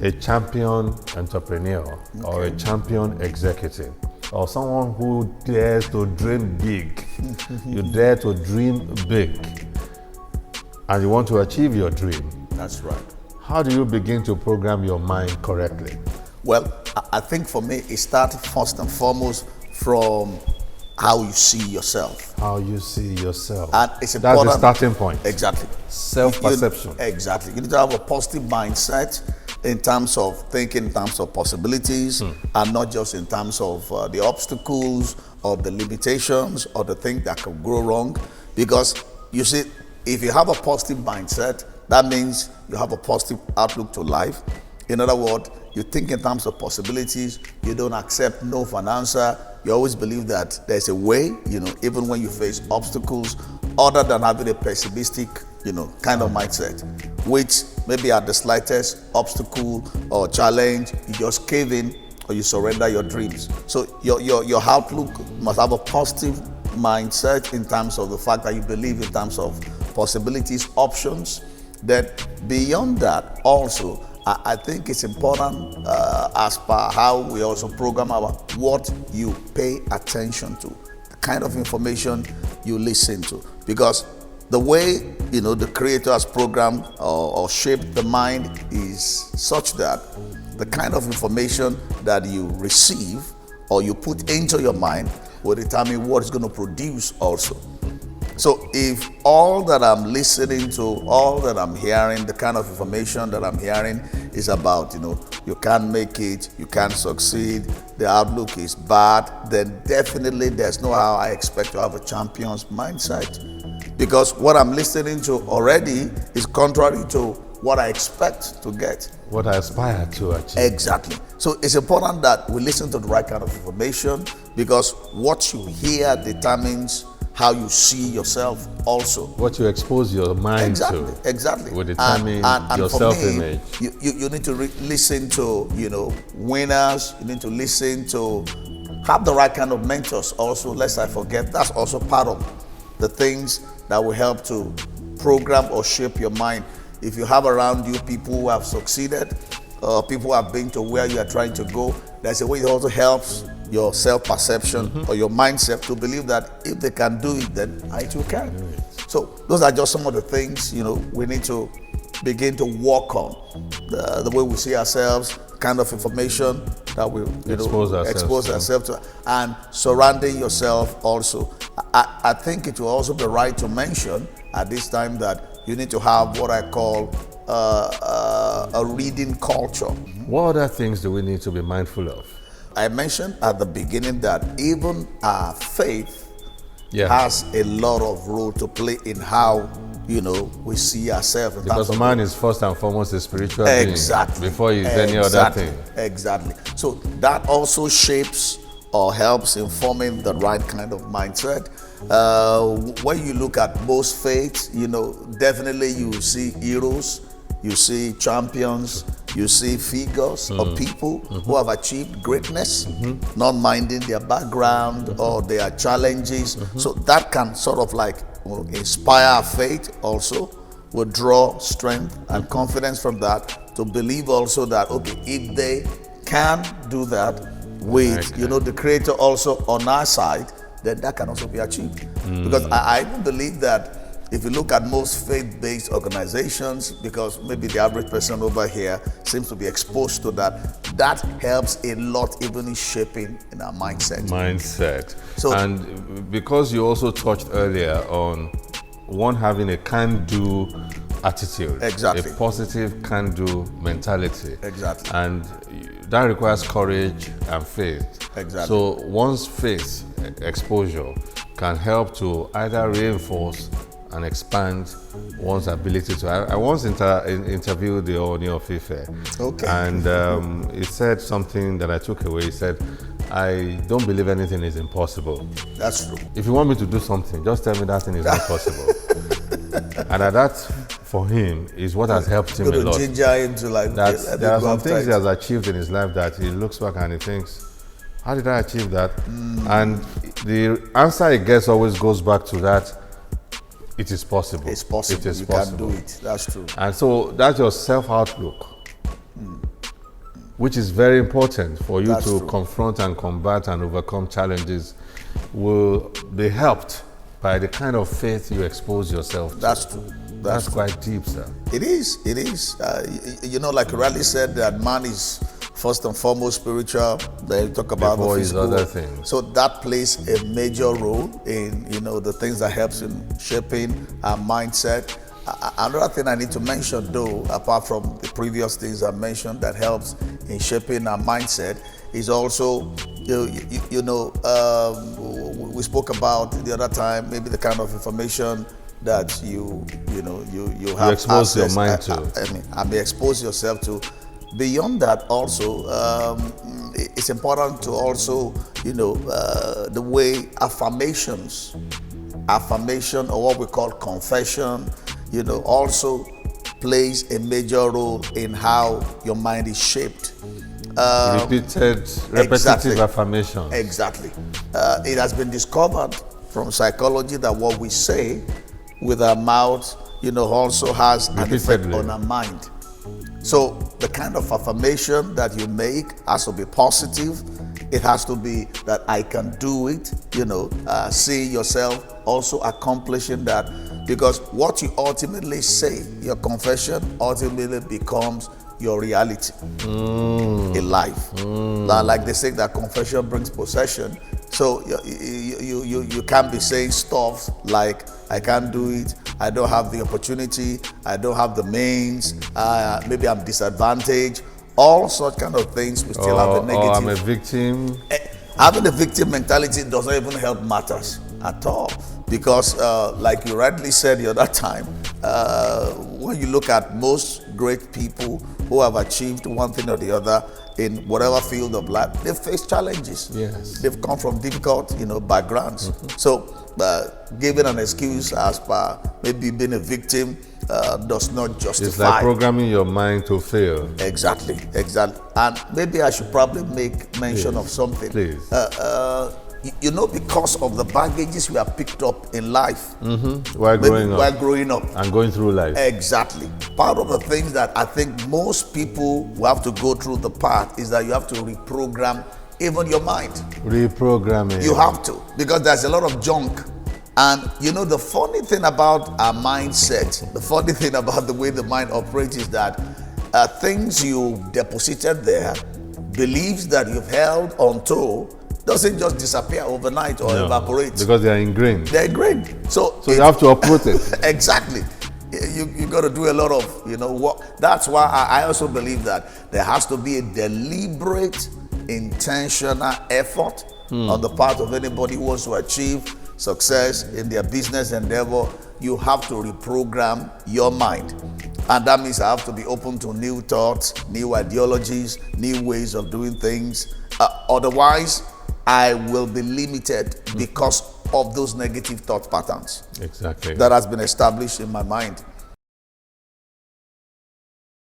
a champion entrepreneur or a champion executive or someone who dares to dream big. You dare to dream big and you want to achieve your dream. That's right. How do you begin to program your mind correctly? Well, I think for me, it starts first and foremost from how you see yourself. How you see yourself. And it's That's important. the starting point. Exactly. Self-perception. Exactly. You need to have a positive mindset in terms of thinking, in terms of possibilities, and not just in terms of the obstacles or the limitations or the things that could go wrong. Because you see, if you have a positive mindset, that means you have a positive outlook to life. In other words, you think in terms of possibilities. You don't accept no for an answer. You always believe that there's a way, even when you face obstacles, other than having a pessimistic, kind of mindset, which maybe at the slightest obstacle or challenge, you just cave in or you surrender your dreams. So your outlook must have a positive mindset in terms of the fact that you believe in terms of possibilities, options. That beyond that also, I think it's important as per how we also program what you pay attention to, the kind of information you listen to. Because the way, the creator has programmed or shaped the mind is such that the kind of information that you receive or you put into your mind will determine what it's going to produce also. So if all that I'm listening to, all that I'm hearing, the kind of information that I'm hearing is about, you can't make it, you can't succeed, the outlook is bad, then definitely there's no how I expect to have a champion's mindset. Because what I'm listening to already is contrary to what I expect to get. What I aspire to achieve. Exactly. So it's important that we listen to the right kind of information, because what you hear determines how you see yourself also. What you expose your mind to. Exactly. Will determine and your self-image. You need to listen to, winners. You need to listen to, have the right kind of mentors also. Lest I forget, that's also part of the things that will help to program or shape your mind. If you have around you people who have succeeded, people who have been to where you are trying to go, there's a way it also helps your self-perception or your mindset to believe that if they can do it, then I too can. So those are just some of the things, we need to begin to work on. The way we see ourselves, kind of information that we expose ourselves to, and surrounding yourself also. I think it will also be right to mention at this time that you need to have what I call a reading culture. What other things do we need to be mindful of? I mentioned at the beginning that even our faith has a lot of role to play in how, we see ourselves. Because man is first and foremost a spiritual being before he is any other thing. Exactly. So that also shapes or helps in forming the right kind of mindset. When you look at most faiths, definitely you see heroes, you see champions, you see figures of people who have achieved greatness, not minding their background or their challenges. So that can sort of like inspire faith also, will draw strength and confidence from that to believe also that, okay, if they can do that with, the creator also on our side, then that can also be achieved. Because I believe that if you look at most faith-based organizations, because maybe the average person over here seems to be exposed to that, that helps a lot even in shaping in our mindset. So, and because you also touched earlier on one having a can-do attitude, a positive can-do mentality. And that requires courage and faith. So one's faith exposure can help to either reinforce and expand one's ability to. I once interviewed the Ooni of Ife, and he said something that I took away. He said, I don't believe anything is impossible. That's true. If you want me to do something, just tell me that thing is not possible. And that, for him, is what has helped him a lot. Ginger him to like, there are some things he has achieved in his life that he looks back and he thinks, how did I achieve that? And the answer he gets always goes back to that. It is possible. It's possible. It is you possible. can do it. That's true. And so that's your self-outlook. which is very important for you That's to true. confront and combat and overcome challenges, will be helped by the kind of faith you expose yourself to. That's true. That's quite deep, sir. It is. It is. You know, like Raleigh said, that man is first and foremost spiritual. They talk about Before the his physical. other things. So that plays a major role in, you know, the things that helps in shaping our mindset. Another thing I need to mention, though, apart from the previous things I mentioned that helps in shaping our mindset, is also, we spoke about the other time, maybe the kind of information that you have expose your access, mind to. I may expose yourself to. Beyond that, also, it's important to also, the way affirmation, or what we call confession, also plays a major role in how your mind is shaped. Repetitive affirmation. Exactly. It has been discovered from psychology that what we say with our mouth, also has an effect on our mind. So the kind of affirmation that you make has to be positive. It has to be that I can do it, see yourself also accomplishing that. Because what you ultimately say, your confession ultimately becomes your reality in life. Like they say that confession brings possession. So you can't be saying stuff like, I can't do it, I don't have the opportunity, I don't have the means, maybe I'm disadvantaged. All such kind of things we still have a negative. Or I'm a victim. Having a victim mentality doesn't even help matters at all. Because like you rightly said the other time, when you look at most great people who have achieved one thing or the other in whatever field of life, they've faced challenges. Yes. They've come from difficult, backgrounds. So giving an excuse as per maybe being a victim does not justify. It's like programming your mind to fail. Exactly. And maybe I should probably make mention of something. Please. Because of the baggages we have picked up in life While growing up. And going through life. Exactly. Part of the things that I think most people who have to go through the path is that you have to reprogram even your mind. Reprogramming. You have to, because there's a lot of junk. And the funny thing about our mindset, the funny thing about the way the mind operates is that things you deposited there, beliefs that you've held onto, doesn't just disappear overnight or evaporate. Because they are ingrained. They're ingrained. So you have to uproot it. Exactly. You got to do a lot of, work. That's why I also believe that there has to be a deliberate, intentional effort on the part of anybody who wants to achieve success in their business endeavor. You have to reprogram your mind. And that means I have to be open to new thoughts, new ideologies, new ways of doing things. Otherwise, I will be limited because of those negative thought patterns. Exactly. That has been established in my mind.